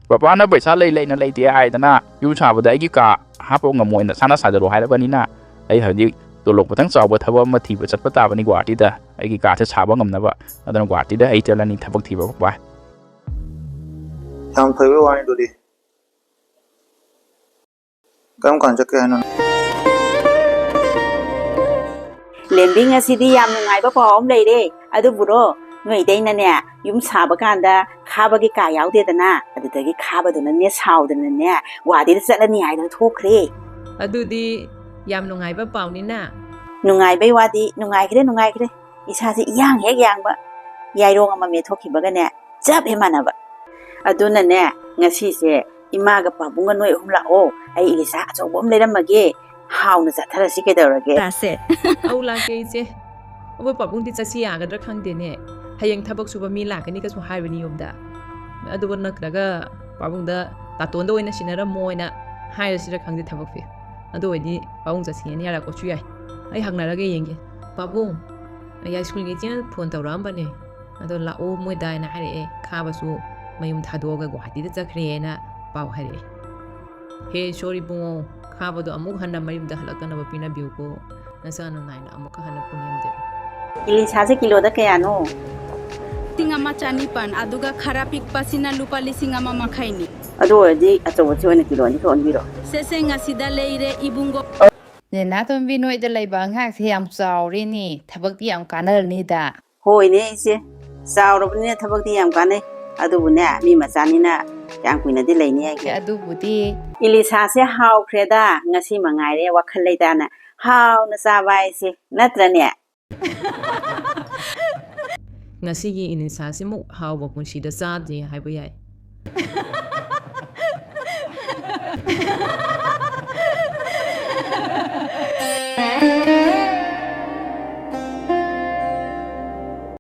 ꯄꯄꯥꯅ ꯄꯩꯁꯥ ꯂꯩꯅ ꯂꯩꯇꯦ ꯍꯥꯏꯗꯅ ꯌꯨꯝ ꯁꯥꯕꯗ ꯑꯩꯒꯤ ꯀꯥ ꯍꯥꯞꯄ ꯉꯝꯃꯣꯏꯅ ꯁꯥꯟꯅ ꯁꯥꯖꯔꯣ ꯍꯥꯏꯔꯕꯅꯤꯅ ꯑꯩ ꯍꯧꯖꯤꯛ ꯇꯣꯂꯣꯞ ꯈꯤꯇꯪ ꯆꯥꯎꯕ ꯊꯕꯛ ꯑꯃ ꯊꯤꯕ ꯆꯠꯄ ꯇꯥꯕꯅꯤ ꯒꯨꯋꯥꯍꯥꯇꯤꯗ ꯑꯩꯒꯤ ꯀꯥꯁꯦ ꯁꯥꯕ ꯉꯝꯅꯕ ꯑꯗꯨꯅ ꯒꯨꯋꯥꯍꯥꯇꯤꯗ ꯑꯩ ꯆꯠꯂꯅꯤ ꯊꯕꯛ ꯊꯤꯕ ꯄꯄꯥ ꯌꯥꯝ ꯐꯩꯕ ꯋꯥꯅꯤꯗꯨꯗꯤ ꯀꯔꯝ ꯀꯥꯟ ꯆꯠꯀꯦ ꯍꯥꯏꯅꯣ ꯂꯦꯝꯕꯤꯡ ꯑꯁꯤꯗꯤ ꯌꯥꯝ ꯅꯨꯡꯉꯥꯏꯕ ꯄꯥꯎ ꯑꯃ ꯂꯩꯔꯦ ꯑꯗꯨꯕꯨꯔꯣ ꯅꯣꯏꯗꯩꯅꯅꯦ ꯌꯨꯝ ꯁꯥꯕ ꯀꯥꯟꯗ ꯈꯥꯕꯒꯤ ꯀꯥ ꯌꯥꯎꯗꯦꯗꯅ ꯑꯗꯨꯗꯒꯤ ꯈꯥꯕꯗꯨꯅꯅꯦ ꯁꯥꯎꯗꯅꯅꯦ ꯒꯨꯋꯥꯍꯥꯇꯤꯗ ꯆꯠꯂꯅꯤ ꯍꯥꯏꯗꯅ ꯊꯣꯛꯈ꯭ꯔꯦ ꯑꯗꯨꯗꯤ ꯌꯥꯝ ꯅꯨꯡꯉꯥꯏꯕ ꯄꯥꯎꯅꯤꯅ ꯅꯨꯡꯉꯥꯏꯕꯩ ꯋꯥꯗꯤ ꯅꯨꯡꯉꯥꯏꯈ꯭ꯔꯦ ꯏꯁꯥꯁꯦ ꯏꯌꯥꯡ ꯍꯦꯛ ꯌꯥꯡꯕ ꯌꯥꯏꯔꯣꯡ ꯑꯃ ꯃꯦꯠꯊꯣꯛꯈꯤꯕꯒꯅꯦ ꯆꯞ ꯍꯦꯛ ꯃꯥꯟꯅꯕ ꯑꯗꯨꯅꯅꯦ ꯉꯁꯤꯁꯦ ꯏꯃꯥꯒ ꯄꯥꯕꯨꯡꯒ ꯅꯣꯏ ꯑꯍꯨꯝ ꯂꯥꯛꯑꯣ ꯑꯩ ꯏꯂꯤꯁꯥ ꯑꯆꯧꯕ ꯑꯃ ꯂꯩꯔꯝꯃꯒꯦ ꯍꯥꯎꯅ ꯆꯠꯊꯔꯁꯤ ꯀꯩꯗꯧꯔꯒꯦ ꯑꯧ ꯂꯥꯛꯀꯦ ꯏꯆꯦ ꯑꯩꯈꯣꯏ ꯄꯥꯕꯨꯡꯗꯤ ꯆꯠꯁꯤ ꯌꯥꯒꯗ꯭ꯔꯥ ꯈꯪꯗꯦꯅꯦ ꯍꯌꯦꯡ ꯊꯕꯛ ꯁꯨꯕ ꯃꯤ ꯂꯥꯛꯀꯅꯤꯒꯁꯨ ꯍꯥꯏꯕꯅꯤ ꯌꯨꯝꯗ ꯑꯗꯨꯒ ꯅꯠꯇ꯭ꯔꯒ ꯄꯥꯕꯨꯡꯗ ꯇꯥꯇꯣꯟꯗ ꯑꯣꯏꯅ ꯁꯤꯟꯅꯔꯝꯃꯣꯅ ꯍꯥꯏꯔꯁꯤꯔ ꯈꯪꯗꯦ ꯊꯕꯛꯁꯦ ꯑꯗꯨ ꯑꯣꯏꯗꯤ ꯄꯥꯕꯨꯡ ꯆꯠꯁꯤꯅ ꯌꯥꯔꯛꯄꯁꯨ ꯌꯥꯏ ꯑꯩ ꯍꯪꯅꯔꯒ ꯌꯦꯡꯒꯦ ꯄꯥꯕꯨꯡ ꯌꯥꯏꯁ꯭ꯀꯨꯜꯒꯤ ꯏꯆꯦꯅ ꯐꯣꯟ ꯇꯧꯔꯛꯑꯝꯕꯅꯦ ꯑꯗꯣ ꯂꯥꯛꯑꯣ ꯃꯣꯏꯗ ꯍꯥꯏꯅ ꯍꯥꯏꯔꯛꯑꯦ ꯈꯥꯕꯁꯨ ꯃꯌꯨꯝ ꯊꯥꯗꯣꯛꯑꯒ ꯒꯨꯋꯥꯍꯥꯇꯤꯗ ꯆꯠꯈ꯭ꯔꯦꯅ ꯄꯥꯎ ꯍꯥꯏꯔꯛꯑꯦ ꯍꯦ ꯁꯣꯔꯤ ꯕꯨꯡꯉꯣ ꯈꯥꯕꯗꯣ ꯑꯃꯨꯛ ꯍꯟꯅ ꯃꯌꯨꯝꯗ ꯍꯜꯂꯛꯇꯅꯕ ꯄꯤꯅꯕꯤꯌꯨꯀꯣ ꯅꯆꯥꯅ ꯅꯥꯏꯅ ꯑꯃꯨꯛꯀ ꯍꯟꯅ ꯄꯨꯅꯤꯡꯗꯦꯔꯣ ꯏꯂꯤꯁꯥꯁꯦ ꯀꯤꯂꯣꯗ ꯀꯌꯥꯅꯣ ꯂꯤꯁꯤꯡ ꯑꯃ ꯆꯅꯤꯄꯥꯟ ꯑꯗꯨꯒ ꯈꯔ ꯄꯤꯛꯄꯁꯤꯅ ꯂꯨꯄꯥ ꯂꯤꯁꯤꯡ ꯑꯃ ꯃꯈꯥꯏꯅꯤ ꯑꯗꯨ ꯑꯣꯏꯔꯗꯤ ꯑꯆꯧꯕꯁꯤ ꯑꯣꯏꯅ ꯀꯤꯂꯣ ꯑꯅꯤ ꯊꯣꯛꯍꯟꯕꯤꯔꯣ ꯁꯦꯁꯦ ꯉꯁꯤꯗ ꯂꯩꯔꯦ ꯏꯕꯨꯡꯒꯣ ꯅꯦꯅꯥꯇꯣꯝꯕꯤ ꯅꯣꯏꯗ ꯂꯩꯕ ꯑꯉꯥꯡꯁꯦ ꯌꯥꯝ ꯆꯥꯎꯔꯦꯅꯦ ꯊꯕꯛꯇꯤ ꯌꯥꯝ ꯀꯥꯟꯅꯔꯅꯤꯗ ꯍꯣꯏꯅꯦ ꯏꯆꯦ ꯆꯥꯎꯔꯕꯅꯤꯅ ꯊꯕꯛꯇꯤ ꯌꯥꯝ ꯀꯥꯟꯅꯩ ꯑꯗꯨꯕꯨꯅꯦ ꯃꯤ ꯃꯆꯥꯅꯤꯅ ꯀꯌꯥꯝ ꯀꯨꯏꯅꯗꯤ ꯂꯩꯅꯤ ꯍꯥꯏꯒꯦ ꯑꯗꯨꯕꯨꯗꯤ ꯏꯂꯤꯁꯥꯁꯦ ꯍꯥꯎꯈ꯭ꯔꯦꯗ ꯉꯁꯤ ꯃꯉꯥꯏꯔꯦ ꯋꯥꯈꯜ ꯂꯩꯇꯥꯅ ꯍꯥꯎꯅ ꯆꯥꯕ ꯍꯥꯏꯁꯦ ꯅꯠꯇ꯭ꯔꯅꯦ ꯉꯁꯤꯒꯤ ꯏꯂꯤꯁꯥꯁꯤꯃꯨꯛ ꯍꯥꯎꯕ ꯄꯨꯟꯁꯤꯗ ꯆꯥꯗꯦ ꯍꯥꯏꯕ ꯌꯥꯏ